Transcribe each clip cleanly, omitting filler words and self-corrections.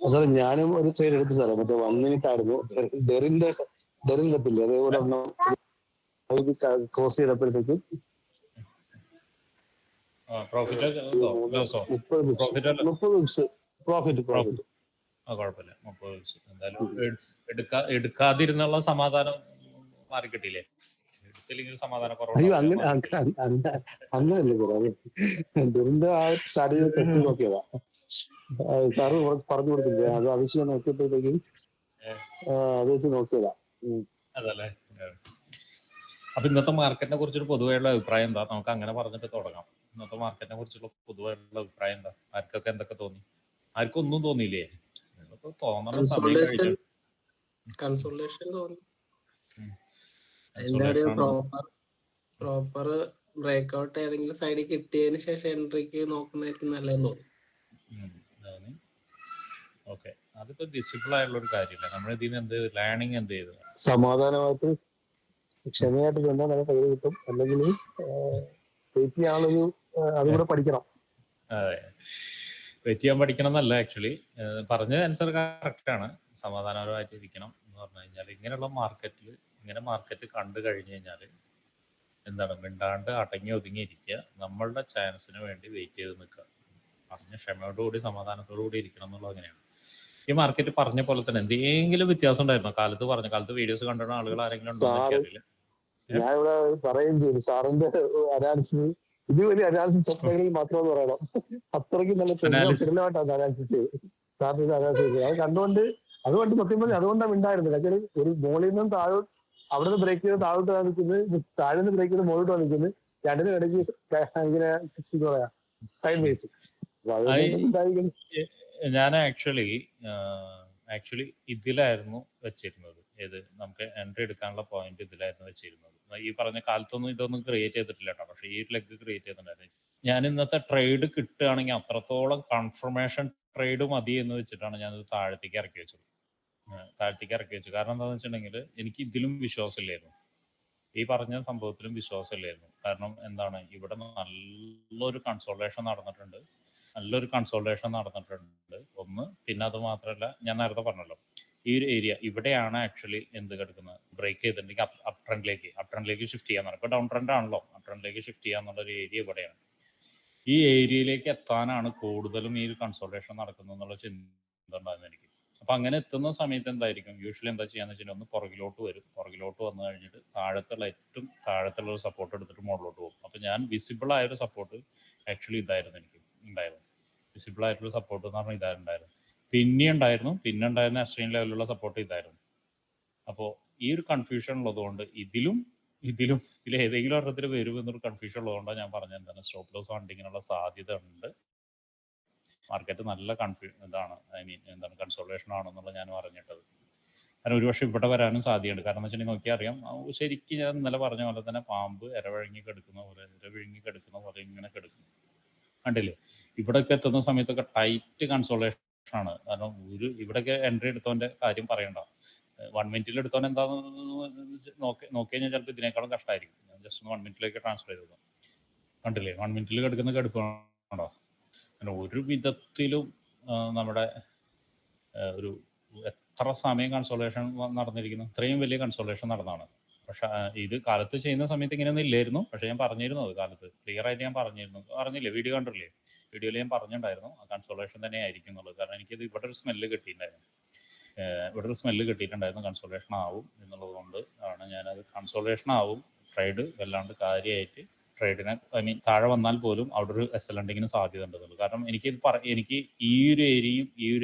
സാറേ ഞാനും ഒരു ട്രേഡ് എടുത്ത സാറേ, മറ്റേ 1 മിനിറ്റ് ആയിരുന്നു. ഡെറിൻ കത്തില്ലേ, അതേപോലെ ഒരെണ്ണം ക്രോസ് ചെയ്തപ്പോഴത്തേക്ക് പ്രോഫിറ്റ് ലോസോ? 30 pips profit. കുഴപ്പമില്ല, 30 പിപ്സ് എന്തായാലും എടുക്കാതിരുന്നുള്ള സമാധാനം മാറി കിട്ടിയില്ലേ? എടുത്തില്ലെങ്കിൽ സമാധാനം അയ്യോ കുറവുണ്ടാവില്ല. അങ്ങനല്ലേ സാറേ, ഡെറിന്റെ ആ സ്ട്രാറ്റജി ടെസ്റ്റ് നോക്കിയതാ സാറ് പറഞ്ഞു കൊടുത്തില്ലേ, അത് ആവശ്യം നോക്കിയപ്പോഴത്തേക്കും അത് വെച്ച് നോക്കിയതാ. അതല്ലേ. അപ്പൊ ഇന്നത്തെ മാർക്കറ്റിനെ കുറിച്ചൊരു പൊതുവായുള്ള അഭിപ്രായം എന്താ? നമുക്ക് അങ്ങനെ പറഞ്ഞിട്ട് തുടങ്ങാം. ഇന്നത്തെ മാർക്കറ്റിനെ കുറിച്ചുള്ള പൊതുവായുള്ള അഭിപ്രായം എന്താ? ആർക്കൊക്കെ എന്തൊക്കെ തോന്നി? ആർക്കും ഒന്നും തോന്നിയില്ലേ? തോന്നണ സമയം കഴിഞ്ഞു. കൺസോളേഷൻ തോന്നി. പ്രോപ്പർ ബ്രേക്ക്ഔട്ട് ഏതെങ്കിലും സൈഡിൽ കിട്ടിയതിന് ശേഷം എൻട്രിക്ക് നോക്കുന്നതായിരിക്കും നല്ലതെന്ന് തോന്നി. ഓക്കെ, അതിപ്പോ വിസിബിൾ ആയുള്ള ഒരു കാര്യമില്ല. നമ്മൾ ഇതിന് എന്ത് ലേണിംഗ് എന്ത് ചെയ്തു? സമാധാനമായിട്ട് ക്ഷമയായിട്ട് ചെന്നാൽ നമുക്ക് കൈ കിട്ടും, അല്ലെങ്കിൽ വെയിറ്റ് ചെയ്യാനുള്ളൊരു അതുകൂടെ പഠിക്കണം. അതെ, വെയിറ്റ് ചെയ്യാൻ പഠിക്കണം എന്നല്ല, ആക്ച്വലി പറഞ്ഞ ആൻസർ കറക്റ്റാണ്. സമാധാനപരമായിട്ട് ഇരിക്കണം എന്ന് പറഞ്ഞു കഴിഞ്ഞാൽ, ഇങ്ങനെയുള്ള മാർക്കറ്റിൽ ഇങ്ങനെ മാർക്കറ്റ് കണ്ടു കഴിഞ്ഞു കഴിഞ്ഞാൽ എന്താണ്, മിണ്ടാണ്ട് അടങ്ങി ഒതുങ്ങിയിരിക്കുക, നമ്മളുടെ ചാൻസിന് വേണ്ടി വെയിറ്റ് ചെയ്ത് നിൽക്കുക. പറഞ്ഞ ക്ഷമയോടുകൂടി സമാധാനത്തോടുകൂടി ഇരിക്കണം എന്നുള്ളത് അങ്ങനെയാണ്. ഈ മാർക്കറ്റ് പറഞ്ഞ പോലെ തന്നെ എന്തെങ്കിലും വ്യത്യാസം ഉണ്ടായിരുന്നോ? കാലത്ത് വീഡിയോസ് കണ്ടിരുന്ന ആളുകൾ ആരെങ്കിലും ഉണ്ടോ എന്ന് എനിക്കറിയില്ല. ഞാൻ ഇവിടെ പറയുകയും ചെയ്തു, സാറിന്റെ അനാലിസിസ് ഇതുവരെ അനാലിസിസ് സ്വപ്നങ്ങളിൽ മാത്രമെന്ന് പറയണം. അത്രയ്ക്ക് നല്ല തെളിവായിട്ടാണ് അനാലിസിസ് ചെയ്ത് സാറിന്റെ അനാലിസിസ്. അത് അതുകൊണ്ട് സത്യം പറഞ്ഞാൽ അതുകൊണ്ടാണ് ഉണ്ടായിരുന്നത്. കാര്യം ഒരു മോളിൽ നിന്നും അവിടുന്ന് ബ്രേക്ക് ചെയ്ത് താഴോട്ട് നിൽക്കുന്നത്, താഴെ നിന്ന് ബ്രേക്ക് ചെയ്ത് മുകളിലോട്ട് നിൽക്കുന്നത്, രണ്ടിനും ഇടയ്ക്ക് ഇങ്ങനെ പറയാ ടൈം വേസ്റ്റ്. ഞാൻ ആക്ച്വലി ഇതിലായിരുന്നു വെച്ചിരുന്നത്. ഏത് നമുക്ക് എൻട്രി എടുക്കാനുള്ള പോയിന്റ് ഇതിലായിരുന്നു വെച്ചിരുന്നത്. ഈ പറഞ്ഞ കാലത്തൊന്നും ഇതൊന്നും ക്രിയേറ്റ് ചെയ്തിട്ടില്ല കേട്ടോ, പക്ഷെ ഈ ഒരു ലെഗ് ക്രിയേറ്റ് ചെയ്തിട്ടുണ്ടായിരുന്നു. ഞാൻ ഇന്നത്തെ ട്രേഡ് കിട്ടുകയാണെങ്കിൽ അത്രത്തോളം കൺഫർമേഷൻ ട്രേഡ് മതി എന്ന് വെച്ചിട്ടാണ് ഞാനത് താഴത്തേക്ക് ഇറക്കി വെച്ചത്. കാരണം എന്താണെന്ന് വെച്ചിട്ടുണ്ടെങ്കിൽ എനിക്ക് ഇതിലും വിശ്വാസമില്ലായിരുന്നു, ഈ പറഞ്ഞ സംഭവത്തിലും വിശ്വാസമില്ലായിരുന്നു. കാരണം എന്താണ്, ഇവിടെ നല്ലൊരു കൺസോൾട്ടേഷൻ നടന്നിട്ടുണ്ട്. ഒന്ന്, പിന്നെ അത് മാത്രമല്ല, ഞാൻ നേരത്തെ പറഞ്ഞല്ലോ, ഈ ഒരു ഏരിയ ഇവിടെയാണ് ആക്ച്വലി എന്ത് കിടക്കുന്നത്, ബ്രേക്ക് ചെയ്തിട്ടുണ്ടെങ്കിൽ അപ് ട്രെൻഡിലേക്ക് ഷിഫ്റ്റ് ചെയ്യാന്നാണ്. ഇപ്പോൾ ഡൗൺ ട്രെൻഡ് ആണല്ലോ, അപ് ട്രെൻഡിലേക്ക് ഷിഫ്റ്റ് ചെയ്യാന്നുള്ളൊരു ഏരിയ ഇവിടെയാണ്. ഈ ഏരിയയിലേക്ക് എത്താനാണ് കൂടുതലും ഈ ഒരു കൺസോൾട്ടേഷൻ നടക്കുന്നത് എന്നുള്ള ചിന്ത ഉണ്ടായിരുന്നു എനിക്ക്. അപ്പം അങ്ങനെ എത്തുന്ന സമയത്ത് എന്തായിരിക്കും യൂഷ്വലി എന്താ ചെയ്യാന്ന് വെച്ചാൽ, ഒന്ന് പുറകിലോട്ട് വന്നു കഴിഞ്ഞിട്ട് ഏറ്റവും താഴത്തുള്ള ഒരു സപ്പോർട്ട് എടുത്തിട്ട് മുകളിലോട്ട് പോകും. അപ്പം ഞാൻ വിസിബിൾ ആയൊരു സപ്പോർട്ട് ആക്ച്വലി ഇതായിരുന്നു എനിക്ക് ഉണ്ടായിരുന്നു. വിസിബിൾ ആയിട്ടുള്ള സപ്പോർട്ട് എന്ന് പറഞ്ഞാൽ ഇതായിരുന്നു. പിന്നെ ഉണ്ടായിരുന്ന എക്സ്ട്രീം ലെവലിലുള്ള സപ്പോർട്ട് ഇതായിരുന്നു. അപ്പോൾ ഈ ഒരു കൺഫ്യൂഷൻ ഉള്ളതുകൊണ്ട് ഇതിൽ ഏതെങ്കിലും ഒരെണ്ണത്തിൽ വരും എന്നൊരു കൺഫ്യൂഷൻ ഉള്ളതുകൊണ്ടാണ് ഞാൻ പറഞ്ഞത് എന്താണ്, സ്റ്റോപ്പ് ലോസ് ഫണ്ടിങ്ങിനുള്ള സാധ്യത ഉണ്ട്. മാർക്കറ്റ് നല്ല എന്താണ് കൺസോൾട്ടേഷൻ ആണെന്നുള്ളത് ഞാൻ പറഞ്ഞിട്ടത്. കാരണം ഒരുപക്ഷെ ഇവിടെ വരാനും സാധ്യതയുണ്ട്. കാരണം എന്ന് വെച്ചിട്ടുണ്ടെങ്കിൽ നോക്കിയാൽ അറിയാം, ശരിക്കും ഞാൻ ഇന്നലെ പറഞ്ഞ പോലെ തന്നെ പാമ്പ് ഇരവിഴുങ്ങി കിടക്കുന്ന പോലെ ഇങ്ങനെ കിടക്കുന്നു, കണ്ടില്ലേ? ഇവിടെയൊക്കെ എത്തുന്ന സമയത്തൊക്കെ ടൈറ്റ് കൺസോൾട്ടേഷൻ ആണ്. കാരണം ഇവിടെയൊക്കെ എൻട്രി എടുത്തവൻ്റെ കാര്യം പറയണ്ട, 1 മിനിറ്റിൽ എടുത്തവൻ എന്താണെന്ന് നോക്കി കഴിഞ്ഞാൽ ചിലപ്പോൾ ഇതിനേക്കാളും കഷ്ടമായിരിക്കും. ഞാൻ ജസ്റ്റ് 1 മിനിറ്റിലേക്ക് ട്രാൻസ്ഫർ ചെയ്തത് കണ്ടില്ലേ? 1 മിനിറ്റിൽ കിടക്കുന്ന കടുപ്പമാണോ? അങ്ങനെ ഒരു വിധത്തിലും നമ്മുടെ ഒരു എത്ര സമയം കൺസോൾട്ടേഷൻ നടന്നിരിക്കുന്നു, ഇത്രയും വലിയ കൺസോൾട്ടേഷൻ നടന്നതാണ്. പക്ഷെ ഇത് കാലത്ത് ചെയ്യുന്ന സമയത്ത് ഇങ്ങനെയൊന്നും ഇല്ലായിരുന്നു. പക്ഷെ ഞാൻ പറഞ്ഞിരുന്നു, അത് കാലത്ത് ക്ലിയർ ആയിട്ട് ഞാൻ പറഞ്ഞില്ലേ, വീഡിയോയിൽ ഞാൻ പറഞ്ഞിട്ടുണ്ടായിരുന്നു കൺസോൾട്ടേഷൻ തന്നെ ആയിരിക്കും എന്നുള്ളത്. കാരണം എനിക്കത് ഇവിടെ ഒരു സ്മെല്ല് കിട്ടിയിട്ടുണ്ടായിരുന്നു, കൺസോൾട്ടേഷൻ ആവും എന്നുള്ളത് കൊണ്ട് ആണ് ഞാനത് കൺസോൾട്ടേഷൻ ആവും, ട്രേഡ് വല്ലാണ്ട് കാര്യമായിട്ട് ട്രേഡിനെ താഴെ വന്നാൽ പോലും അവിടെ ഒരു എക്സലൻറ്റിങ്ങിന് സാധ്യത ഉണ്ടെന്നുള്ളൂ. കാരണം എനിക്ക് ഈ ഒരു ഏരിയയും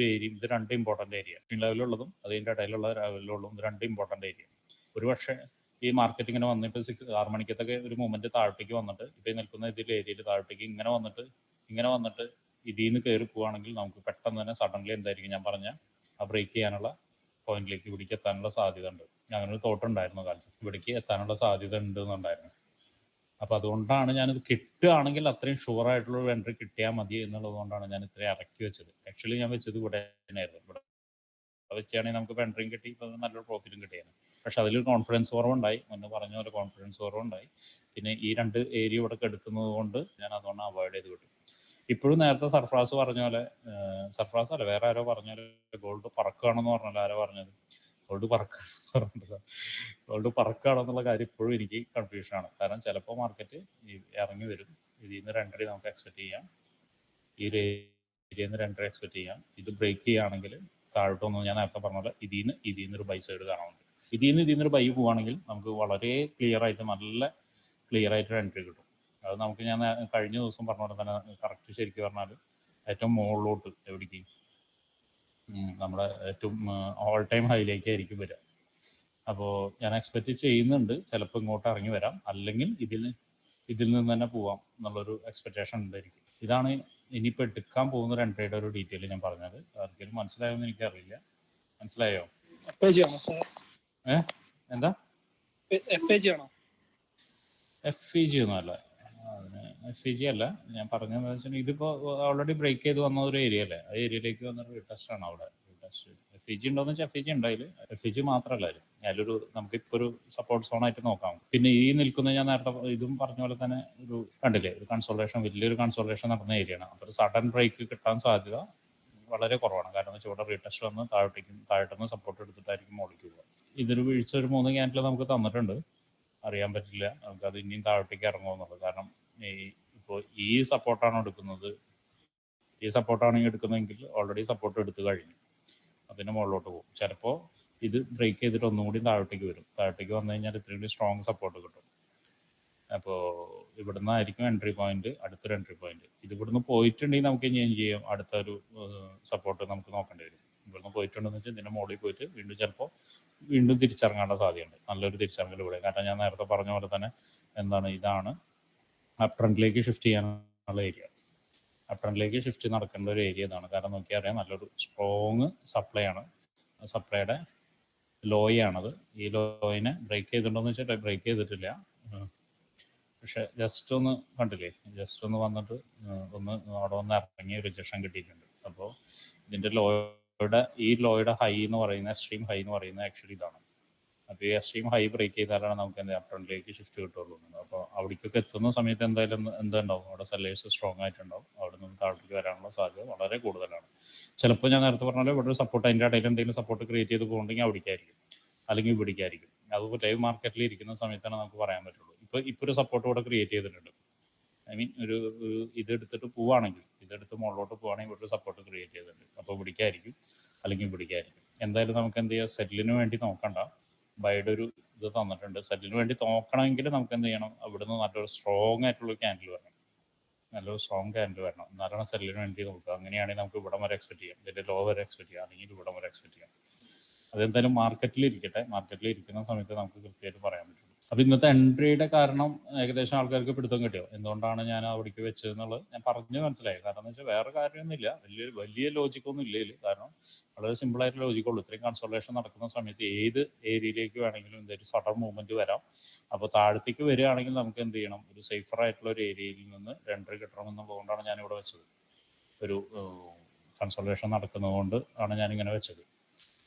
ഇത് രണ്ട് ഇമ്പോർട്ടൻ്റ് ഏരിയ, ലെവലുള്ളതും അതിൻ്റെ ഇടയിലുള്ള ലെവലുള്ളതും ഇത് രണ്ട് ഇമ്പോർട്ടൻ്റ് ഏരിയ. ഒരുപക്ഷെ ഈ മാർക്കറ്റ് ഇങ്ങനെ വന്നിട്ട് 6 മണിക്കത്തൊക്കെ ഒരു മൂവ്മെൻറ്റ് താഴത്തേക്ക് വന്നിട്ട് ഇപ്പോൾ നിൽക്കുന്ന ഏരിയയിൽ താഴത്തേക്ക് ഇങ്ങനെ വന്നിട്ട് ഇതിൽ നിന്ന് കയറി പോവുകയാണെങ്കിൽ നമുക്ക് പെട്ടെന്ന് തന്നെ സഡൻലി എന്തായിരിക്കും, ഞാൻ പറഞ്ഞ ആ ബ്രേക്ക് ചെയ്യാനുള്ള പോയിന്റിലേക്ക് ഇവിടേക്ക് എത്താനുള്ള സാധ്യത ഉണ്ട്. അങ്ങനെ ഒരു തോട്ട് ഉണ്ടായിരുന്നു കാലത്ത്, ഇവിടേക്ക് എത്താനുള്ള സാധ്യത ഉണ്ട് എന്നുണ്ടായിരുന്നു. അപ്പോൾ അതുകൊണ്ടാണ് ഞാനിത് കിട്ടുകയാണെങ്കിൽ അത്രയും ഷുവറായിട്ടുള്ള ഒരു എൻട്രി കിട്ടിയാൽ മതി എന്നുള്ളത് കൊണ്ടാണ് ഞാൻ ഇത്രയും ഇറക്കി വെച്ചത്. ആക്ച്വലി ഞാൻ വെച്ചത് ഇവിടെ തന്നെയായിരുന്നു. ഇവിടെ വെക്കുകയാണെങ്കിൽ നമുക്ക് എൻട്രിയും കിട്ടി, ഇപ്പോൾ നല്ലൊരു പ്രോഫിറ്റും കിട്ടിയാണ്. പക്ഷെ അതിലൊരു കോൺഫിഡൻസ് കുറവുണ്ടായി, മുന്നേ പറഞ്ഞ പോലെ കോൺഫിഡൻസ് കുറവുണ്ടായി. പിന്നെ ഈ രണ്ട് ഏരിയ ഇവിടെ എടുക്കുന്നത് കൊണ്ട് ഞാൻ അതുകൊണ്ട് അവോയ്ഡ് ചെയ്ത് വിട്ടു. ഇപ്പോഴും നേരത്തെ സർഫ്രാസ് പറഞ്ഞ പോലെ, സർഫ്രാസ് അല്ല വേറെ ആരോ പറഞ്ഞ പോലെ ഗോൾഡ് പറക്കുകയാണെന്ന് പറഞ്ഞല്ലോ, ആരോ പറഞ്ഞത് ഗോൾഡ് പറക്കുകയാണെന്നുള്ള കാര്യം ഇപ്പോഴും എനിക്ക് കൺഫ്യൂഷനാണ്. കാരണം ചിലപ്പോൾ മാർക്കറ്റ് ഇറങ്ങി വരും, ഇതിൽ നിന്ന് ഒരു എൻട്രി നമുക്ക് എക്സ്പെക്ട് ചെയ്യാം, ഈ ഒരു ഏരിയയിൽ നിന്ന് ഒരു എൻട്രി എക്സ്പെക്ട് ചെയ്യാം. ഇത് ബ്രേക്ക് ചെയ്യുകയാണെങ്കിൽ താഴോട്ടൊന്നും ഞാൻ നേരത്തെ പറഞ്ഞ പോലെ ഇതിൽ നിന്ന് ഒരു ബൈ സൈഡ് കാണാറുണ്ട്. ഇതിൽ നിന്നൊരു ബൈ പോവുകയാണെങ്കിൽ നമുക്ക് വളരെ നല്ല ക്ലിയർ ആയിട്ടൊരു എൻട്രി കിട്ടും. അത് നമുക്ക് ഞാൻ കഴിഞ്ഞ ദിവസം പറഞ്ഞ പോലെ തന്നെ കറക്റ്റ് ശരിക്കും പറഞ്ഞാൽ ഏറ്റവും മുകളിലോട്ട് എവിടേക്ക് നമ്മുടെ ഏറ്റവും ഓൾ ടൈം ഹൈയിലേക്ക് ആയിരിക്കും വരിക. അപ്പോൾ ഞാൻ എക്സ്പെക്റ്റ് ചെയ്യുന്നുണ്ട് ചിലപ്പോൾ ഇങ്ങോട്ട് ഇറങ്ങി വരാം, അല്ലെങ്കിൽ ഇതിൽ നിന്ന് തന്നെ പോവാം എന്നുള്ളൊരു എക്സ്പെക്റ്റേഷൻ ഉണ്ടായിരിക്കും. ഇതാണ് ഇനിയിപ്പോൾ എടുക്കാൻ പോകുന്ന ഒരു എൻട്രിയുടെ ഒരു ഡീറ്റെയിൽ ഞാൻ പറഞ്ഞത്. ആർക്കെങ്കിലും മനസ്സിലായോന്ന് എനിക്കറിയില്ല. മനസ്സിലായോ? എന്താ FAG ആണോ? FEG ഒന്നും അല്ല, FEG അല്ല. ഞാൻ പറഞ്ഞതെന്ന് വെച്ചാൽ ഇതിപ്പോൾ ഓൾറെഡി ബ്രേക്ക് ചെയ്ത് വന്ന ഒരു ഏരിയ അല്ലേ, ആ ഏരിയയിലേക്ക് വന്നൊരു റീടെസ്റ്റ് ആണ് അവിടെ. FEG ഉണ്ടോയെന്ന് വെച്ചാൽ FEG ഉണ്ടായില്ല. FEG മാത്രമല്ല അതിലൊരു നമുക്കിപ്പോൾ ഒരു സപ്പോർട്ട് സോൺ ആയിട്ട് നോക്കാം. പിന്നെ ഈ നിൽക്കുന്ന ഞാൻ നേരത്തെ ഇതും പറഞ്ഞ പോലെ തന്നെ ഒരു കണ്ടില്ലേ, ഒരു കൺസോൾട്ടേഷൻ, വലിയൊരു കൺസോൾട്ടേഷൻ നടന്ന ഏരിയയാണ്. അപ്പോൾ ഒരു സഡൻ ബ്രേക്ക് കിട്ടാൻ സാധ്യത വളരെ കുറവാണ്. കാരണം വെച്ചാൽ ഇവിടെ റീടെസ്റ്റ് വന്ന് താഴോട്ടൊന്ന് സപ്പോർട്ട് എടുത്തിട്ടായിരിക്കും മുകളിലേക്ക് പോകുക. ഇതൊരു വീഴ്ച ഒരു 3 ക്യാൻഡിൽ നമുക്ക് തന്നിട്ടുണ്ട്. അറിയാൻ പറ്റില്ല നമുക്കത് ഇനിയും താഴോട്ടേക്ക് ഇറങ്ങുമെന്നുള്ളത്. കാരണം ഇപ്പോൾ ഈ സപ്പോർട്ടാണ് എടുക്കുന്നത്, ഈ സപ്പോർട്ടാണെങ്കിൽ എടുക്കുന്നതെങ്കിൽ ഓൾറെഡി സപ്പോർട്ട് എടുത്തു കഴിഞ്ഞു, അതിന് മുകളിലോട്ട് പോകും. ചിലപ്പോൾ ഇത് ബ്രേക്ക് ചെയ്തിട്ട് ഒന്നുകൂടി താഴോട്ടേക്ക് വരും. താഴോട്ടേക്ക് വന്നു കഴിഞ്ഞാൽ ഇത്രയും കൂടി സ്ട്രോങ് സപ്പോർട്ട് കിട്ടും. അപ്പോൾ ഇവിടുന്ന് ആയിരിക്കും എൻട്രി പോയിന്റ്, അടുത്തൊരു എൻട്രി പോയിന്റ്. ഇത് ഇവിടുന്ന് പോയിട്ടുണ്ടെങ്കിൽ നമുക്ക് ചേഞ്ച് ചെയ്യാം, അടുത്തൊരു സപ്പോർട്ട് നമുക്ക് നോക്കേണ്ടി വരും. ഇവിടുന്ന് പോയിട്ടുണ്ടെന്ന് വെച്ചാൽ ഇതിൻ്റെ മുകളിൽ പോയിട്ട് വീണ്ടും തിരിച്ചിറങ്ങാനുള്ള സാധ്യതയുണ്ട്. നല്ലൊരു തിരിച്ചിറങ്ങൽ ഇവിടെ. കാരണം ഞാൻ നേരത്തെ പറഞ്ഞ പോലെ തന്നെ ഇതാണ് അപ് ട്രെൻഡിലേക്ക് ഷിഫ്റ്റ് ചെയ്യാനുള്ള ഏരിയ. അപ് ട്രെൻഡിലേക്ക് ഷിഫ്റ്റ് നടക്കേണ്ട ഒരു ഏരിയ ഇതാണ്. കാരണം നോക്കിയാൽ അറിയാം, നല്ലൊരു സ്ട്രോങ് സപ്ലൈ ആണ്. സപ്ലൈയുടെ ലോയാണത്. ഈ ലോയിനെ ബ്രേക്ക് ചെയ്തിട്ടുണ്ടോയെന്ന് വെച്ചാൽ ബ്രേക്ക് ചെയ്തിട്ടില്ല. പക്ഷെ ജസ്റ്റ് ഒന്ന് കണ്ടില്ലേ, ജസ്റ്റ് ഒന്ന് വന്നിട്ട് അവിടെ വന്ന് ഇറങ്ങി റിജക്ഷൻ കിട്ടിയിട്ടുണ്ട്. അപ്പോൾ ഇതിൻ്റെ ഈ ലോയുടെ ഹൈ എന്ന് പറയുന്ന എക്സ്ട്രീം ഹൈ എന്ന് പറയുന്നത് ആക്ച്വലി ഇതാണ്. അപ്പോൾ ഈ എക്സ്ട്രീം ഹൈ ബ്രേക്ക് ചെയ്താലാണ് നമുക്ക് അപ് ട്രെൻഡിലേക്ക് ഷിഫ്റ്റ് കിട്ടുള്ളൂ. അപ്പോൾ അവിടേക്കൊക്കെ എത്തുന്ന സമയത്ത് എന്തായാലും എന്തുണ്ടാവും, അവിടെ സെല്ലേഴ്സ് സ്ട്രോങ് ആയിട്ടുണ്ടാവും. അവിടെ നിന്ന് താഴത്തേക്ക് വരാനുള്ള സാധ്യത വളരെ കൂടുതലാണ്. ചിലപ്പോൾ ഞാൻ നേരത്തെ പറഞ്ഞാൽ ഇവിടെ ഒരു സപ്പോർട്ട്, അതിൻ്റെ ഇടയിൽ എന്തെങ്കിലും സപ്പോർട്ട് ക്രിയേറ്റ് ചെയ്ത് പോകുന്നുണ്ടെങ്കിൽ അവിടേക്കായിരിക്കും, അല്ലെങ്കിൽ ഇവിടേക്കായിരിക്കും. അതുപോലെ ലൈവ് മാർക്കറ്റിൽ ഇരിക്കുന്ന സമയത്താണ് നമുക്ക് പറയാൻ പറ്റുള്ളൂ. ഇപ്പോൾ ഒരു സപ്പോർട്ട് ഇവിടെ ക്രിയേറ്റ് ചെയ്തിട്ടുണ്ട്. ഐ മീൻ ഒരു ഇതെടുത്തിട്ട് പോവുകയാണെങ്കിൽ, ഇതെടുത്ത് മുകളിലോട്ട് പോവുകയാണെങ്കിൽ ഇവിടെ ഒരു സപ്പോർട്ട് ക്രിയേറ്റ് ചെയ്തിട്ടുണ്ട്. അപ്പോൾ ഇവിടേക്കായിരിക്കും, അല്ലെങ്കിൽ ഇവിടേക്കായിരിക്കും. എന്തായാലും നമുക്ക് എന്ത് ചെയ്യാം, സെറ്റിലിന് വേണ്ടി നോക്കണ്ട, ബൈയുടെ ഒരു ഇത് തന്നിട്ടുണ്ട്. സെറ്റിലിന് വേണ്ടി നോക്കണമെങ്കിൽ നമുക്ക് എന്ത് ചെയ്യണം, അവിടുന്ന് നല്ലൊരു സ്ട്രോങ് ആയിട്ടുള്ള ക്യാൻഡിൽ വരണം, നല്ലൊരു സ്ട്രോങ് ക്യാൻഡിൽ വരണം. എന്നാലാണ് സെല്ലിന് വേണ്ടി നോക്കുക. അങ്ങനെയാണെങ്കിൽ നമുക്ക് ഇവിടം വരെ എക്സ്പെക്ട് ചെയ്യാം, ഇതിൻ്റെ ലോ വരെ എക്സ്പെക്ട് ചെയ്യാം, അല്ലെങ്കിൽ ഇവിടം വരെ എക്സ്പെക്ട് ചെയ്യാം. അതെന്തായാലും മാർക്കറ്റിൽ ഇരിക്കുന്ന സമയത്ത് നമുക്ക് കൃത്യമായിട്ട് പറയാൻ പറ്റും. അപ്പോൾ ഇന്നത്തെ എൻട്രിയുടെ കാരണം ഏകദേശം ആൾക്കാർക്ക് പിടുത്തം കിട്ടിയോ, എന്തുകൊണ്ടാണ് ഞാൻ അവിടേക്ക് വെച്ചതെന്നുള്ളത് ഞാൻ പറഞ്ഞു മനസ്സിലായി. കാരണം എന്ന് വെച്ചാൽ വേറെ കാര്യമൊന്നുമില്ല, വലിയ ലോജിക്കൊന്നും ഇല്ല ഇതിൽ. കാരണം വളരെ സിമ്പിളായിട്ട് ലോജിക്കുള്ളൂ. ഇത്രയും കൺസോൾട്ടേഷൻ നടക്കുന്ന സമയത്ത് ഏത് ഏരിയയിലേക്ക് വേണമെങ്കിലും എന്തൊരു സഡൻ മൂവ്മെന്റ് വരാം. അപ്പോൾ താഴത്തേക്ക് വരികയാണെങ്കിൽ നമുക്ക് എന്ത് ചെയ്യണം, ഒരു സേഫർ ആയിട്ടുള്ള ഒരു ഏരിയയിൽ നിന്ന് എൻട്രി കിട്ടണമെന്നുള്ളതുകൊണ്ടാണ് ഞാനിവിടെ വെച്ചത്. ഒരു കൺസോൾട്ടേഷൻ നടക്കുന്നതുകൊണ്ട് ആണ് ഞാനിങ്ങനെ വെച്ചത്.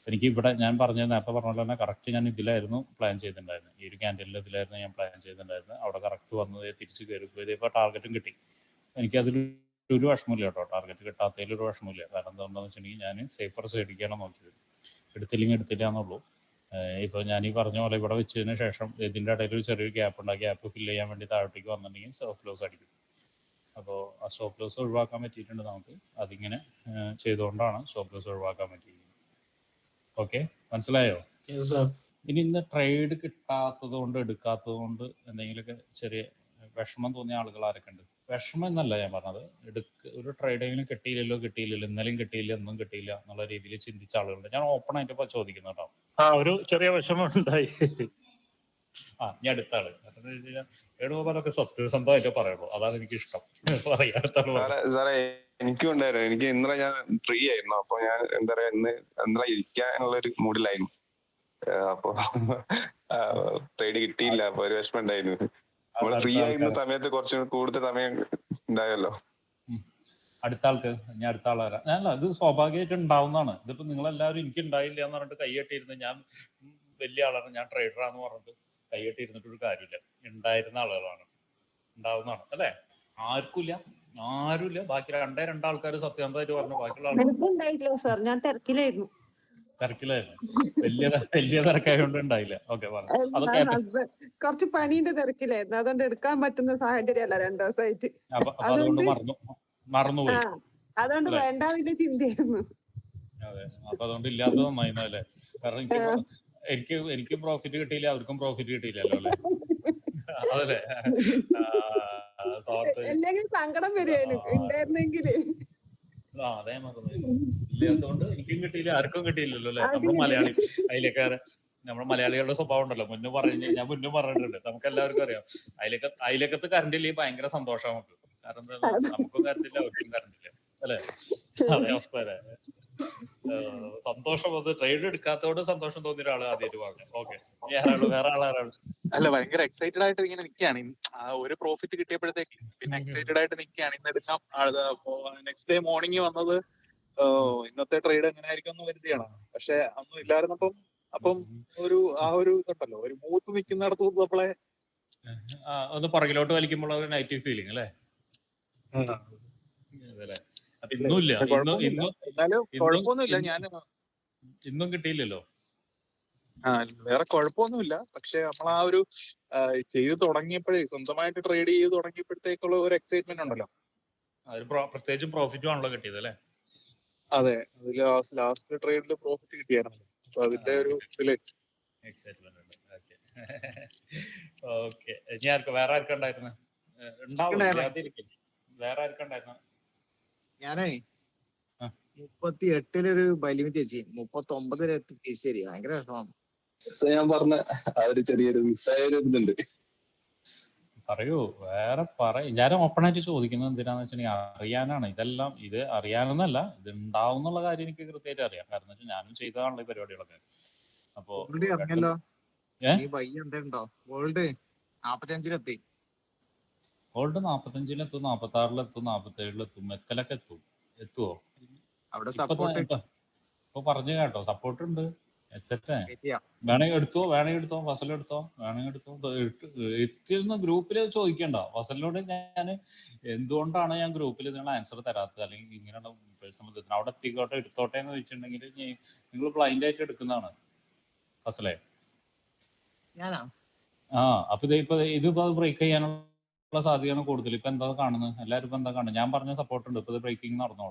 എനിക്ക് ഇവിടെ ഞാൻ നേരത്തെ പറഞ്ഞ പോലെ തന്നെ കറക്റ്റ് ഞാൻ ഇതിലായിരുന്നു പ്ലാൻ ചെയ്തിട്ടുണ്ടായിരുന്നത്. ഈ ഒരു ക്യാൻറ്റീനിൽ ഇതിലായിരുന്നു ഞാൻ പ്ലാൻ ചെയ്തിട്ടുണ്ടായിരുന്നത്. അവിടെ കറക്റ്റ് വന്നത് തിരിച്ച് കയറി ഇപ്പോൾ ടാർഗറ്റും കിട്ടി. എനിക്കതിൽ ഒരു വിഷമമില്ല കേട്ടോ, ടാർഗറ്റ് കിട്ടാത്തതിൽ ഒരു വിഷമമില്ല. കാരണം എന്താണെന്ന് വെച്ചിട്ടുണ്ടെങ്കിൽ ഞാൻ സേഫർ സൈഡിലേക്കാണ് നോക്കിയത്, എടുത്തില്ല എന്നുള്ളൂ. ഇപ്പോൾ ഞാൻ ഈ പറഞ്ഞ പോലെ ഇവിടെ വെച്ചതിന് ശേഷം ഇതിൻ്റെ ഇടയിൽ ഒരു ചെറിയൊരു ഗ്യാപ്പ് ഉണ്ട്. ആ ഗ്യാപ്പ് ഫില്ല് ചെയ്യാൻ വേണ്ടി താഴോട്ടേക്ക് വന്നിട്ടുണ്ടെങ്കിൽ സ്റ്റോപ്പ് ലോസ് അടിക്കും. അപ്പോൾ ആ സ്റ്റോപ്പ് ലോസ് ഒഴിവാക്കാൻ പറ്റിയിട്ടുണ്ട് നമുക്ക്. അതിങ്ങനെ ചെയ്തുകൊണ്ടാണ് സ്റ്റോപ്പ് ലോസ് ഒഴിവാക്കാൻ പറ്റിയത്. ഓക്കെ, മനസ്സിലായോ? ഇനി ഇന്ന് ട്രേഡ് കിട്ടാത്തത് കൊണ്ട്, എടുക്കാത്തത് കൊണ്ട് എന്തെങ്കിലുമൊക്കെ ചെറിയ വിഷമം തോന്നിയ ആളുകൾ ആരൊക്കെ ഉണ്ട്? വിഷമം എന്നല്ല ഞാൻ പറഞ്ഞത്, ഒരു ട്രേഡെങ്കിലും കിട്ടിയില്ലല്ലോ, ഇന്നലെയും കിട്ടിയില്ല, ഒന്നും കിട്ടിയില്ല എന്നുള്ള രീതിയിൽ ചിന്തിച്ച ആളുകളുണ്ട്. ഞാൻ ഓപ്പൺ ആയിട്ട് ഇപ്പോൾ ചോദിക്കുന്നു കേട്ടോ. ഒരു ചെറിയ വിഷമം ഉണ്ടായി. ഞാൻ അടുത്ത ആള് വേണുഗോപാലൊക്കെ സത്യസന്ധമായിട്ട് പറയുള്ളൂ, അതാണ് എനിക്ക് ഇഷ്ടം. സാറേ എനിക്കും ഉണ്ടായിരുന്നു. എനിക്ക് ഇന്നലെ ഞാൻ ഫ്രീ ആയിരുന്നു. അപ്പൊ ഞാൻ എന്താ പറയാ, ഇന്നലെ ഇരിക്കാനുള്ള ഒരു മൂഡിലായിരുന്നു. അപ്പൊ ട്രേഡ് കിട്ടിയില്ല. അപ്പൊ ഒരു വിഷമം ഉണ്ടായിരുന്നു. നമ്മള് ഫ്രീ ആയിരുന്ന സമയത്ത് കുറച്ച് കൂടുതൽ സമയം ഉണ്ടായല്ലോ. അടുത്ത ആൾക്ക് ഞാൻ അടുത്ത ആൾ വരാം. ഞാനല്ല, ഇത് സ്വാഭാവികമായിട്ട് ഉണ്ടാവുന്നതാണ്. ഇതിപ്പോ നിങ്ങളെല്ലാവരും എനിക്ക് ഉണ്ടായില്ല എന്ന് പറഞ്ഞിട്ട് കൈയ്യട്ടിരുന്ന് ഞാൻ വലിയ ആളാണ്, ഞാൻ ട്രേഡറാന്ന് പറഞ്ഞിട്ട് കൈയ്യട്ടിരുന്നിട്ടൊരു കാര്യമില്ല. ഉണ്ടായിരുന്ന ആളുകളാണ്, ഉണ്ടാവുന്നതാണ് അല്ലേ? ആർക്കും ഇല്ല, ആരുമില്ല, ബാക്കി രണ്ടാൾക്കാർ സത്യസന്ധമായിട്ട് പറഞ്ഞു. ബാക്കിയുള്ള ആൾക്കാർ എനിക്കുണ്ടായിട്ടില്ല സാർ, ഞാൻ തിരക്കിലായിരുന്നു. തിരക്കിലായിരുന്നു. വലിയ തിരക്കായതുകൊണ്ട് ഉണ്ടായില്ല. ഓക്കെ, പറഞ്ഞു. അതൊക്കെ ഹസ്ബൻഡ് കുറച്ച് പണീന്റെ തിരക്കിലായിരുന്നു, അതുകൊണ്ട് എടുക്കാൻ പറ്റുന്ന സാഹചര്യമല്ല 2 ദിവസമായിട്ട്. അപ്പൊ അതുകൊണ്ട് മറന്നുപോയി. അതുകൊണ്ട് വേണ്ടാതിന്റെ ചിന്തയായിരുന്നു. അതെ, അപ്പൊ അതുകൊണ്ട് ഇല്ലാത്തത് നന്നായിരുന്നു അല്ലേ? കാരണം എനിക്ക് പ്രോഫിറ്റ് കിട്ടിയില്ല, അവർക്കും പ്രോഫിറ്റ് കിട്ടിയില്ലല്ലോ അല്ലേ? അതല്ലേ അല്ലെങ്കിൽ സങ്കടം വരുമായിരുന്നു ഉണ്ടായിരുന്നെങ്കില്. അതേ മറന്നു. ഇല്ലാത്തതുകൊണ്ട് എനിക്കും കിട്ടിയില്ല, ആർക്കും കിട്ടിയില്ലല്ലോ അല്ലെ? നമ്മുടെ മലയാളികളുടെ സ്വഭാവം ഉണ്ടല്ലോ, ഞാൻ മുന്നേ പറഞ്ഞിട്ടുണ്ട്, നമുക്ക് എല്ലാവർക്കും അറിയാം. അയലക്കത്ത് കറണ്ട് ഇല്ലെങ്കിൽ ഭയങ്കര സന്തോഷം നമുക്ക്. കാരണം എന്താ, നമുക്കും കറണ്ടില്ല, അവർക്കും കറണ്ടില്ല അല്ലെ? അതേ അവസ്ഥ അല്ലേ? സന്തോഷം അത് ട്രേഡ് എടുക്കാത്തതോട് സന്തോഷം തോന്നിയ ഒരാള് ആദ്യമായിട്ട് പറഞ്ഞു. ഓക്കെ, വേറെ ആളാരാണ്? അല്ല, ഭയങ്കര എക്സൈറ്റഡ് ആയിട്ട് ഇങ്ങനെ നിൽക്കുകയാണ്. ഒരു പ്രോഫിറ്റ് കിട്ടിയപ്പോഴത്തേക്ക് പിന്നെ എക്സൈറ്റഡ് ആയിട്ട് നിൽക്കുകയാണ്. ഇന്ന് എടുക്കാം. നെക്സ്റ്റ് ഡേ മോർണിംഗ് വന്നത് ഇന്നത്തെ ട്രേഡ് എങ്ങനെ ആയിരിക്കും എന്ന് കരുതിയാണ്. പക്ഷെ ഒന്നും ഇല്ലായിരുന്നപ്പം ഒരു ഇതുണ്ടല്ലോ, ഒരു മൂത്ത് നിൽക്കുന്നിടത്ത് നമ്മളെ ഒന്ന് പുറകിലോട്ട് വലിക്കുമ്പോൾ ഒരു നെഗറ്റീവ് ഫീലിംഗ് അല്ലേ? അപ്പൊ ഇന്നുമില്ല, എന്നാലും കുഴപ്പമൊന്നുമില്ല. ഇന്നും കിട്ടിയില്ലല്ലോ. വേറെ കുഴപ്പമൊന്നുമില്ല. പക്ഷെ നമ്മൾ ചെയ്ത് തുടങ്ങിയപ്പോഴേ, സ്വന്തമായിട്ട് ട്രേഡ് ചെയ്ത് തുടങ്ങിയപ്പോഴത്തേക്കുള്ള ഒരു എക്സൈറ്റ്മെന്റ് ഉണ്ടല്ലോ. പ്രത്യേകിച്ചും പ്രോഫിറ്റും ആണല്ലോ കിട്ടിയത് അല്ലേ? അതെ, അതിൽ ലാസ്റ്റ് ട്രേഡിൽ പ്രോഫിറ്റ് കിട്ടിയായിരുന്നു. അപ്പൊ അതിന്റെ ഒരു ഇതില് എക്സൈറ്റ്മെന്റ് ഉണ്ട്. ഓക്കെ, ഇനി വേറെ ആർക്കുണ്ടായിരുന്നു? വേറെ ആർക്കുണ്ടായിരുന്നു? ഞാനേ 38 ബലിമിറ്റ് വെച്ച് 39 വരെ എത്തി. ശരി, ഭയങ്കര വിഷമമാണ്. ഞാൻ പറഞ്ഞ ആ ഒരു ചെറിയൊരു മിസ്സായ ഒരു ഇതുണ്ട്. പറയൂ, വേറെ ഞാൻ ഓപ്പണായിട്ട് ചോദിക്കുന്നത് എന്തിനാന്ന് വെച്ചിട്ടുണ്ടെങ്കിൽ അറിയാനാണ്. ഇത് അറിയാനെന്നല്ല, ഇത് ഉണ്ടാവും എന്നുള്ള കാര്യം എനിക്ക് കൃത്യമായിട്ട് അറിയാം. കാരണം വെച്ചാൽ ഞാനും ചെയ്തതാണല്ലോ ഈ പരിപാടികളൊക്കെ. അപ്പൊ ഇറങ്ങിയല്ലോ, ഗോൾഡ് 45-ലെത്തി. ഗോൾഡ് 45-ലെത്തും, 46-ലെത്തും, 47-ലെത്തും, എത്തലൊക്കെ എത്തുവോ? അവിടെ സപ്പോർട്ട് ഇപ്പൊ പറഞ്ഞു കേട്ടോ, സപ്പോർട്ട് ഉണ്ട്. വേണമെങ്കിൽ എടുത്തോ, ഫസലെടുത്തോ, വേണമെങ്കിൽ എടുത്തോ. എത്തിയിരുന്ന ഗ്രൂപ്പിൽ ചോദിക്കണ്ട. ഫസലിനോട് ഞാൻ എന്തുകൊണ്ടാണ് ഞാൻ ഗ്രൂപ്പിൽ നിങ്ങൾ ആൻസർ തരാത്തത്, അല്ലെങ്കിൽ ഇങ്ങനെയുള്ള പേഴ്സണൽ അവിടെ എത്തിക്കോട്ടെ എടുത്തോട്ടെ എന്ന് ചോദിച്ചിട്ടുണ്ടെങ്കിൽ നിങ്ങൾ ബ്ലൈൻഡ് ആയിട്ട് എടുക്കുന്നതാണ് ഫസലെ. അപ്പൊ ഇതിപ്പോ ബ്രേക്ക് ചെയ്യാനുള്ള സാധ്യതയാണ് കൂടുതൽ. ഇപ്പൊ എന്താ കാണുന്നത്? എല്ലാവരും ഇപ്പൊ എന്താ കാണുന്നത്? ഞാൻ പറഞ്ഞ സപ്പോർട്ട് ഉണ്ട്, ഇപ്പൊ ബ്രേക്കിംഗ് നടന്നോ?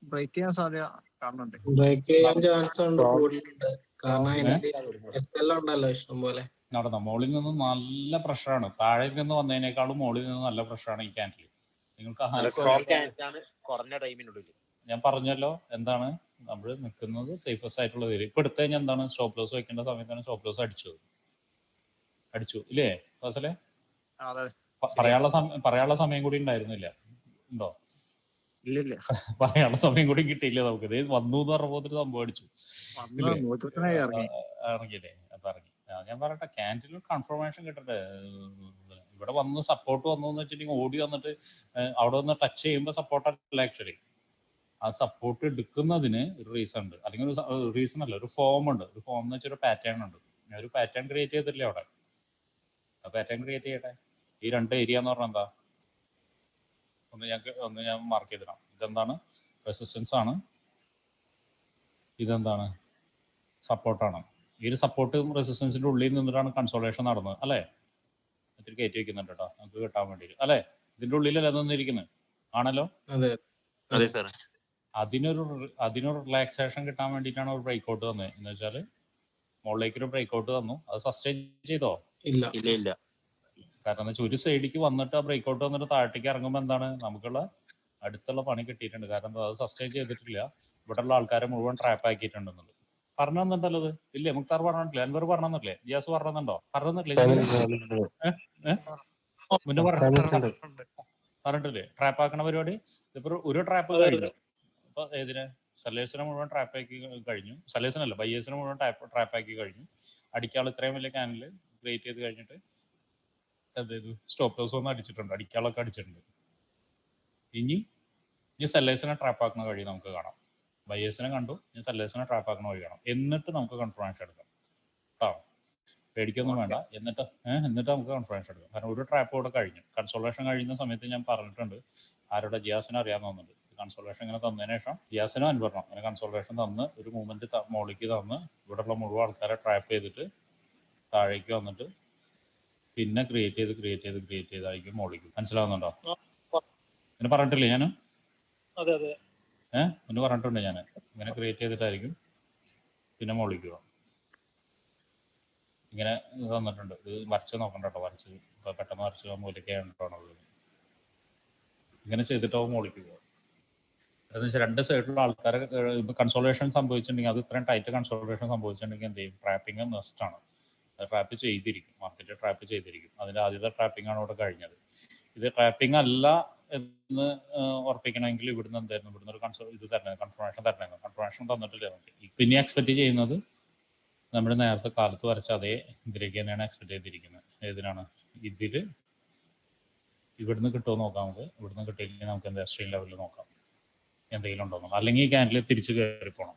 ബ്രേക്ക് ചെയ്യാൻ സാധ്യത കാണുന്നുണ്ട്. ബ്രേക്ക് ചെയ്യാൻ ചാൻസ് ഉണ്ട്, കൂടുതലുണ്ട്. കാരണം ഉണ്ടല്ലോ ഇഷ്ടം പോലെ. നടന്നോ? മോളിൽ നിന്ന് നല്ല പ്രഷറാണ്. താഴെ നിന്ന് വന്നതിനേക്കാളും മോളിൽ നിന്ന് നല്ല പ്രഷറാണ് ഈ ക്യാൻഡിൽ. നിങ്ങൾക്ക് ഞാൻ പറഞ്ഞല്ലോ എന്താണ് നമ്മൾ നിൽക്കുന്നത് സേഫസ്റ്റ് ആയിട്ടുള്ള ഏരിയ. ഇപ്പൊ എടുത്തു കഴിഞ്ഞാൽ എന്താണ്, സ്റ്റോപ്പ് ലോസ് വെക്കേണ്ട സമയത്താണ് സ്റ്റോപ്പ് ലോസ് അടിച്ചു ഇല്ലേ ഫസലെ? പറയാനുള്ള സമയം കൂടി ഉണ്ടായിരുന്നില്ല. ഉണ്ടോ? ഇല്ല, പറയാനുള്ള സമയം കൂടി കിട്ടിയില്ല നമുക്ക്. ഇത് വന്നു എന്ന് പറഞ്ഞ സംഭവം അടിച്ചു ഇറങ്ങിയില്ലേ? അപ്പൊ ഇറങ്ങി. ഞാൻ പറയട്ടെ, ക്യാൻഡിൽ കൺഫർമേഷൻ കിട്ടട്ടെ. ഇവിടെ വന്ന് സപ്പോർട്ട് വന്നു എന്ന് വെച്ചിട്ടുണ്ടെങ്കിൽ ഓടി വന്നിട്ട് അവിടെ വന്ന് ടച്ച് ചെയ്യുമ്പോൾ സപ്പോർട്ടല്ല ആക്ച്വലി. ആ സപ്പോർട്ട് എടുക്കുന്നതിന് ഒരു റീസൺ ഉണ്ട്, അല്ലെങ്കിൽ ഒരു റീസൺ അല്ല, ഒരു ഫോം ഉണ്ട്. ഒരു ഫോം എന്ന് വെച്ചാൽ ഒരു പാറ്റേൺ ഉണ്ട്. ഒരു പാറ്റേൺ ക്രിയേറ്റ് ചെയ്തിട്ടില്ലേ അവിടെ? ആ പാറ്റേൺ ക്രിയേറ്റ് ചെയ്യട്ടെ. ഈ 2 ഏരിയ എന്ന് പറഞ്ഞാൽ എന്താ? ഒന്ന് ഞാൻ മാർക്ക് ചെയ്തിടാം. ഇതെന്താണ്? റെസിസ്റ്റൻസ് ആണ്. ഇതെന്താണ്? സപ്പോർട്ടാണ്. ഈ ഒരു സപ്പോർട്ടും റെസിസ്റ്റൻസിന്റെ ഉള്ളിൽ നിന്നിട്ടാണ് കൺസോളേഷൻ നടന്നത് അല്ലേ? ഇത്തിരി കയറ്റി വെക്കുന്നുണ്ട് കേട്ടോ, നമുക്ക് കിട്ടാൻ വേണ്ടി അല്ലേ? ഇതിന്റെ ഉള്ളിലല്ലേ നിന്നിരിക്കുന്നത്? ആണല്ലോ. അതെ സാർ. അതിനൊരു റിലാക്സേഷൻ കിട്ടാൻ വേണ്ടിയിട്ടാണ് ഒരു ബ്രേക്ക്ഔട്ട് തന്നത്. എന്ന് വെച്ചാൽ മുകളിലേക്ക് ഒരു ബ്രേക്ക്ഔട്ട് തന്നു. അത് സസ്റ്റെയിൻ ചെയ്തോ? ഇല്ല. കാരണം എന്താ വെച്ചാൽ ഒരു സൈഡിലേക്ക് വന്നിട്ട് ആ ബ്രേക്ക്ഔട്ട് വന്നിട്ട് താഴത്തേക്ക് ഇറങ്ങുമ്പോൾ എന്താണ്, നമുക്കുള്ള അടുത്തുള്ള പണി കിട്ടിയിട്ടുണ്ട്. കാരണം അത് സസ്റ്റെയിൻ ചെയ്തിട്ടില്ല. ഇവിടെയുള്ള ആൾക്കാരെ മുഴുവൻ ട്രാപ്പ് ആക്കിയിട്ടുണ്ടെന്നുള്ളത് പറഞ്ഞു തന്നിട്ടല്ലോ. അത് ഇല്ലേ? മുക്താർ പറഞ്ഞിട്ടില്ലേ? അൻവർ പറഞ്ഞില്ലേ? ജിയാസ് പറഞ്ഞിട്ടുണ്ടോ? മുന്നേ പറഞ്ഞിട്ടില്ലേ ട്രാപ്പ് ആക്കണ പരിപാടി? ഇപ്പൊ ഒരു ട്രാപ്പ് കഴിഞ്ഞു. അപ്പൊ ഏതിന്? സെല്ലേഴ്സിനെ മുഴുവൻ ട്രാപ്പ് ആക്കി കഴിഞ്ഞു. സെല്ലേഴ്സിനല്ല, ബയ്യേഴ്സിനെ മുഴുവൻ ട്രാപ്പ് ആക്കി കഴിഞ്ഞു. അടിക്കാൾ ഇത്രയും വലിയ ക്യാനിൽ ക്രിയേറ്റ് ചെയ്ത് കഴിഞ്ഞിട്ട് അതായത് സ്റ്റോപ്പ് ലോസ് ഒന്നും അടിച്ചിട്ടുണ്ട്, അടിക്കാളൊക്കെ അടിച്ചിട്ടുണ്ട്. ഇനി സെല്ലേഴ്സിനെ ട്രാപ്പ് ആക്കുന്ന വഴി നമുക്ക് കാണാം. ബയ്യേഴ്സിനെ കണ്ടു, ഇനി സെല്ലേഴ്സിനെ ട്രാപ്പ് ആക്കുന്ന വഴി കാണാം. എന്നിട്ട് നമുക്ക് കൺഫർമേഷൻ എടുക്കാം കേട്ടോ. പേടിക്കൊന്നും വേണ്ട. എന്നിട്ട് നമുക്ക് കൺഫർമേഷൻ എടുക്കാം. കാരണം ഒരു ട്രാപ്പ് ഇവിടെ കഴിഞ്ഞു. കൺസോൾട്ടേഷൻ കഴിയുന്ന സമയത്ത് ഞാൻ പറഞ്ഞിട്ടുണ്ട്, ആരുടെ ജിയാസിന് അറിയാമെന്നുണ്ട്. കൺസോൾട്ടേഷൻ ഇങ്ങനെ തന്നതിന് ശേഷം ജിയാസിനും അനുഭവം അങ്ങനെ കൺസോൾട്ടേഷൻ തന്ന് ഒരു മൂവ്മെന്റ് മോളിലേക്ക് തന്ന് ഇവിടെയുള്ള മുഴുവൻ ആൾക്കാരെ ട്രാപ്പ് ചെയ്തിട്ട് താഴേക്ക് വന്നിട്ട് പിന്നെ ക്രിയേറ്റ് ചെയ്തായിരിക്കും മോളിലേക്ക്. മനസ്സിലാവുന്നുണ്ടോ? പിന്നെ പറഞ്ഞിട്ടില്ലേ ഞാൻ? അതെ അതെ. ഒന്ന് പറഞ്ഞിട്ടുണ്ട് ഞാൻ. ഇങ്ങനെ ക്രിയേറ്റ് ചെയ്തിട്ടായിരിക്കും പിന്നെ മോളിലേക്ക് പോകാം. ഇങ്ങനെ തന്നിട്ടുണ്ട്. ഇത് വരച്ച് നോക്കണ്ട കേട്ടോ. വരച്ച് പെട്ടെന്ന് വരച്ച് മൂലയ്ക്ക് ഉണ്ടോണത്. ഇങ്ങനെ ചെയ്തിട്ടാവും മോളിലേക്ക് പോകും. അതെന്ന് വെച്ചാൽ രണ്ട് സൈഡിലുള്ള ആൾക്കാരെ ഇപ്പോൾ കൺസോൾട്ടേഷൻ സംഭവിച്ചിട്ടുണ്ടെങ്കിൽ, അത് ഇത്രയും ടൈറ്റ് കൺസോൾട്ടേഷൻ സംഭവിച്ചിട്ടുണ്ടെങ്കിൽ എന്ത് ചെയ്യും? ട്രാപ്പിംഗ് മസ്റ്റാണ്. അത് ട്രാപ്പ് ചെയ്തിരിക്കും, മാർക്കറ്റ് ട്രാപ്പ് ചെയ്തിരിക്കും. അതിൻ്റെ ആദ്യത്തെ ട്രാപ്പിംഗ് ആണ് ഇവിടെ കഴിഞ്ഞത്. ഇത് ട്രാപ്പിംഗ് അല്ല എന്ന് ഉറപ്പിക്കണമെങ്കിൽ ഇവിടുന്ന് എന്തായിരുന്നു, ഇവിടുന്ന് ഒരു കൺഫർമേഷൻ തരണം. കൺഫർമേഷൻ തന്നിട്ടില്ല നമുക്ക്. പിന്നെ എക്സ്പെക്ട് ചെയ്യുന്നത് നമ്മൾ നേരത്തെ കാലത്ത് വരച്ച അതേ ഇതിലേക്ക് തന്നെയാണ് എക്സ്പെക്ട് ചെയ്തിരിക്കുന്നത്. ഏതിനാണ്? ഇതിൽ ഇവിടുന്ന് കിട്ടുമോ നോക്കാം നമുക്ക്. ഇവിടുന്ന് കിട്ടിയില്ലെങ്കിൽ നമുക്ക് എന്താ എക്സ്ട്രീം ലെവലിൽ നോക്കാം എന്തെങ്കിലും ഉണ്ടോ. അല്ലെങ്കിൽ ക്യാൻഡിൽ തിരിച്ച് കയറി പോകണം.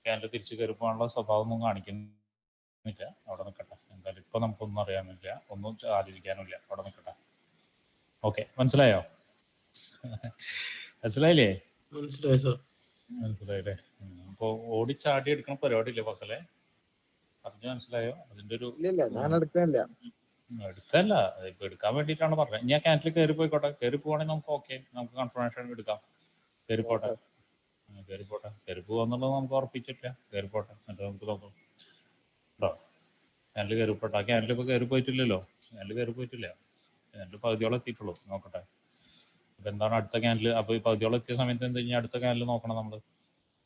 ക്യാൻഡിൽ തിരിച്ച് കയറി പോകാനുള്ള സ്വഭാവം ഒന്നും കാണിക്കുന്നില്ല. അവിടെ നിൽക്കട്ടെ. എന്തായാലും ഇപ്പം നമുക്കൊന്നും അറിയാനില്ല, ഒന്നും ആലോചിക്കാനുമില്ല. അവിടെ നിൽക്കട്ടെ. ഓക്കെ, മനസ്സിലായോ? മനസ്സിലായില്ലേ? മനസ്സിലായില്ലേ? അപ്പോൾ ഓടിച്ചാടി എടുക്കണ പരിപാടിയില്ലേ ഫസലേ? പറഞ്ഞു മനസ്സിലായോ? അതിൻ്റെ ഒരു എടുക്കല്ല, ഇപ്പൊ എടുക്കാൻ വേണ്ടിയിട്ടാണ് പറഞ്ഞത്. ഞാൻ ക്യാൻറ്റിൽ കയറി പോയിക്കോട്ടെ. കയറി പോവാണെങ്കിൽ നമുക്ക് ഓക്കെ, നമുക്ക് കൺഫർമേഷൻ എടുക്കാം. കയറിപ്പോട്ടെ. കയറി പോവാന്നുള്ളത് നമുക്ക് ഉറപ്പിച്ചിട്ടില്ല. കയറിപ്പോട്ടെ, എന്നിട്ട് നമുക്ക് നോക്കാം കേട്ടോ. ക്യാൻറ്റിൽ കയറിപ്പോട്ടെ. ആ ക്യാൻറ്റിൽ ഇപ്പോൾ കയറി പോയിട്ടില്ലല്ലോ. ക്യാൻറ്റിൽ കയറി പോയിട്ടില്ല. ക്യാൻറ്റിൽ പകുതിയോളം എത്തിയിട്ടുള്ളൂ. നോക്കട്ടെ അപ്പോൾ എന്താണ് അടുത്ത ക്യാൻഡിൽ. അപ്പോൾ ഈ പകുതിയോളം എത്തിയ സമയത്ത് എന്ത് കഴിഞ്ഞാൽ അടുത്ത ക്യാൻഡിൽ നോക്കണം നമ്മൾ.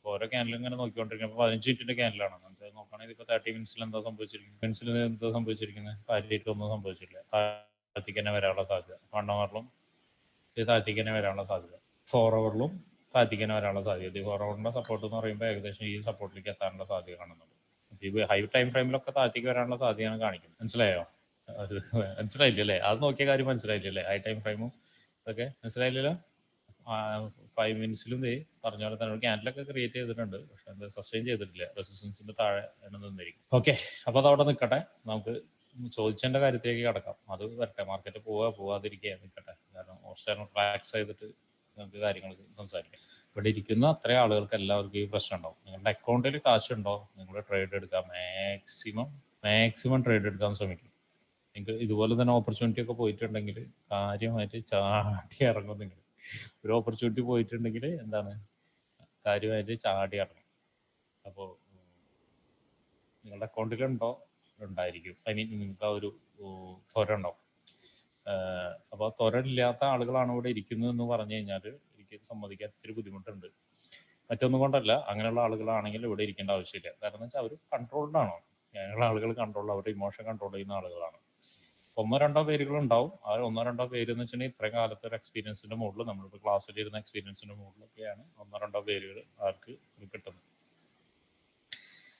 ഓരോ ക്യാൻഡിലും ഇങ്ങനെ നോക്കിക്കൊണ്ടിരിക്കും. അപ്പോൾ 15 മിനിറ്റിൻ്റെ ക്യാൻഡിലാണ് നമുക്ക് നോക്കുകയാണെങ്കിൽ. ഇപ്പോൾ 30 മിനിറ്റ്സിൽ എന്താ സംഭവിച്ചിരിക്കുന്നത്? കാര്യമായിട്ട് ഒന്നും സംഭവിച്ചില്ല. താഴത്തേക്ക് തന്നെ വരാനുള്ള സാധ്യത. 1 അവറിലും ഇത് താഴത്തേക്ക് തന്നെ വരാനുള്ള സാധ്യത. 4 അവറിലും താഴത്തേക്ക് തന്നെ വരാനുള്ള സാധ്യത. ഈ 4 അവറിൻ്റെ സപ്പോർട്ട് എന്ന് പറയുമ്പോൾ ഏകദേശം ഈ സപ്പോർട്ടിലേക്ക് എത്താനുള്ള സാധ്യത കാണുന്നുണ്ട്. ഈ ഹൈ ടൈം ഫ്രെയിമിലൊക്കെ താഴത്തേക്ക് വരാനുള്ള സാധ്യതയാണ് കാണിക്കുന്നത്. മനസ്സിലായോ? അത് മനസ്സിലായില്ലേ? അത് നോക്കിയ കാര്യം മനസ്സിലായില്ലേ? ഹൈ ടൈം ഫ്രെയിമും ഇതൊക്കെ മനസ്സിലായില്ലല്ലോ. 5 മിനിറ്റ്സിലും പറഞ്ഞ പോലെ തന്നെ ക്യാൻഡിലൊക്കെ ക്രിയേറ്റ് ചെയ്തിട്ടുണ്ട്. പക്ഷെ അത് സസ്റ്റെയിൻ ചെയ്തിട്ടില്ല. റെസിസ്റ്റൻസിന്റെ താഴെ നിന്നിരിക്കും. ഓക്കെ, അപ്പോൾ അതവിടെ നിൽക്കട്ടെ. നമുക്ക് ചോദിച്ചതിൻ്റെ കാര്യത്തിലേക്ക് കിടക്കാം. അത് വരട്ടെ. മാർക്കറ്റ് പോവാതിരിക്കുക നിൽക്കട്ടെ. കാരണം ഓർച്ചാണ് ട്രാക്സ് ചെയ്തിട്ട് നമുക്ക് കാര്യങ്ങൾ സംസാരിക്കാം. ഇവിടെ ഇരിക്കുന്ന അത്രയും ആളുകൾക്ക് എല്ലാവർക്കും ഈ പ്രശ്നം ഉണ്ടാവും. നിങ്ങളുടെ അക്കൗണ്ടിൽ കാശുണ്ടോ, നിങ്ങൾ ട്രേഡ് എടുക്കാൻ മാക്സിമം ട്രേഡ് എടുക്കാൻ ശ്രമിക്കും. നിങ്ങൾക്ക് ഇതുപോലെ തന്നെ ഓപ്പർച്യൂണിറ്റി ഒക്കെ പോയിട്ടുണ്ടെങ്കിൽ കാര്യമായിട്ട് ചാടി ഇറങ്ങും. നിങ്ങൾ ഒരു ഓപ്പർച്യൂണിറ്റി പോയിട്ടുണ്ടെങ്കിൽ എന്താണ്, കാര്യമായിട്ട് ചാടി ഇറങ്ങും. അപ്പോൾ നിങ്ങളുടെ അക്കൗണ്ടിലുണ്ടോ? ഉണ്ടായിരിക്കും. ഐ മീൻ നിങ്ങൾക്ക് ആ ഒരു ത്വര ഉണ്ടാവും. അപ്പോൾ ത്വര ഇല്ലാത്ത ആളുകളാണ് ഇവിടെ ഇരിക്കുന്നതെന്ന് പറഞ്ഞു കഴിഞ്ഞാൽ എനിക്ക് സമ്മതിക്കാൻ ഇത്തിരി ബുദ്ധിമുട്ടുണ്ട്. മറ്റൊന്നും കൊണ്ടല്ല, അങ്ങനെയുള്ള ആളുകളാണെങ്കിൽ ഇവിടെ ഇരിക്കേണ്ട ആവശ്യമില്ല. കാരണം എന്ന് വെച്ചാൽ അവർ കൺട്രോൾഡാണോ? അങ്ങനെയുള്ള ആളുകൾ കൺട്രോൾ, അവരുടെ ഇമോഷൻ കൺട്രോൾ ചെയ്യുന്ന ആളുകളാണ്. 1-2 പേരുകളുണ്ടാവും. ആ 1-2 പേര് എന്ന് വെച്ചിട്ടുണ്ടെങ്കിൽ ഇത്രയും കാലത്തെ ഒരു എക്സ്പീരിയൻസിന്റെ മുകളിൽ, നമ്മളിപ്പോൾ ക്ലാസ്സിലിരുന്ന എക്സ്പീരിയൻസിന്റെ മുകളിലൊക്കെയാണ് 1-2 പേരുകൾ ആർക്ക് കിട്ടുന്നത്.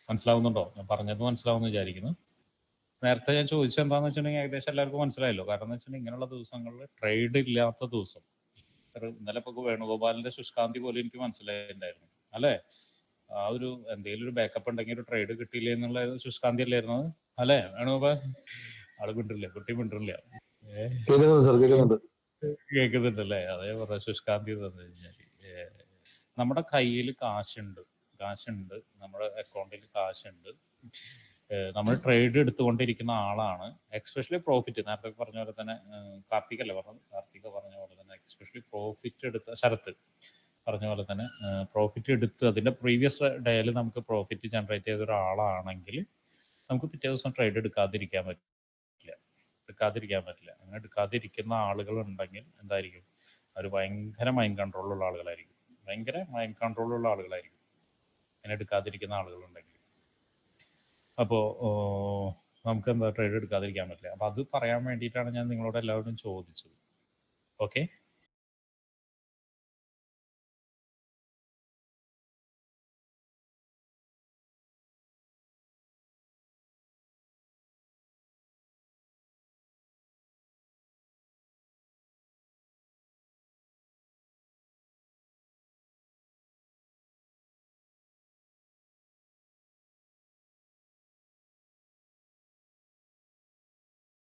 മനസ്സിലാവുന്നുണ്ടോ? ഞാൻ പറഞ്ഞത് മനസ്സിലാവുമെന്ന് വിചാരിക്കുന്നു. നേരത്തെ ഞാൻ ചോദിച്ചത് എന്താണെന്ന് വെച്ചിട്ടുണ്ടെങ്കിൽ ഏകദേശം എല്ലാവർക്കും മനസ്സിലായല്ലോ. കാരണം എന്ന് വെച്ചിട്ടുണ്ടെങ്കിൽ ഇങ്ങനെയുള്ള ദിവസങ്ങളിൽ ട്രേഡ് ഇല്ലാത്ത ദിവസം, ഇന്നലെ ഇപ്പോൾ വേണുഗോപാലിന്റെ ശുഷ്കാന്തി പോലും എനിക്ക് മനസ്സിലായിട്ടുണ്ടായിരുന്നു അല്ലേ? ആ ഒരു എന്തെങ്കിലും ഒരു ബാക്കപ്പ് ഉണ്ടെങ്കിൽ ഒരു ട്രേഡ് കിട്ടിയില്ല എന്നുള്ള ശുഷ്കാന്തി അല്ലായിരുന്നു അല്ലേ വേണുഗോപാൽ? ആള് മിണ്ടില്ല, കുട്ടി മിണ്ടില്ല. കേൾക്കുന്നുണ്ടല്ലേ? അതേ പറഞ്ഞ ശുഷ്കാന്തി തന്നു കഴിഞ്ഞാൽ നമ്മുടെ കയ്യിൽ കാശുണ്ട്, നമ്മുടെ അക്കൗണ്ടിൽ കാശുണ്ട്, നമ്മൾ ട്രേഡ് എടുത്തുകൊണ്ടിരിക്കുന്ന ആളാണ്. എക്സ്പെഷ്യലി പ്രോഫിറ്റ്, നേരത്തെ പറഞ്ഞ പോലെ തന്നെ കാർത്തിക പറഞ്ഞ പോലെ തന്നെ എക്സ്പെഷ്യലി പ്രോഫിറ്റ് എടുത്ത ശരത്ത് പറഞ്ഞ പോലെ തന്നെ പ്രോഫിറ്റ് എടുത്ത് അതിൻ്റെ പ്രീവിയസ് ഡേയിൽ നമുക്ക് പ്രോഫിറ്റ് ജനറേറ്റ് ചെയ്ത ഒരാളാണെങ്കിൽ നമുക്ക് പിറ്റേ ദിവസം ട്രേഡ് എടുക്കാതിരിക്കാൻ പറ്റില്ല. അങ്ങനെ എടുക്കാതിരിക്കുന്ന ആളുകൾ ഉണ്ടെങ്കിൽ എന്തായിരിക്കും? അവർ ഭയങ്കര മൈൻഡ് കൺട്രോളുള്ള ആളുകളായിരിക്കും. അങ്ങനെ എടുക്കാതിരിക്കുന്ന ആളുകളുണ്ടെങ്കിൽ. അപ്പോൾ നമുക്ക് എന്താ ട്രേഡ് എടുക്കാതിരിക്കാൻ പറ്റില്ല. അപ്പോൾ അത് പറയാൻ വേണ്ടിയിട്ടാണ് ഞാൻ നിങ്ങളോട് എല്ലാവരും ചോദിച്ചത്. ഓക്കെ,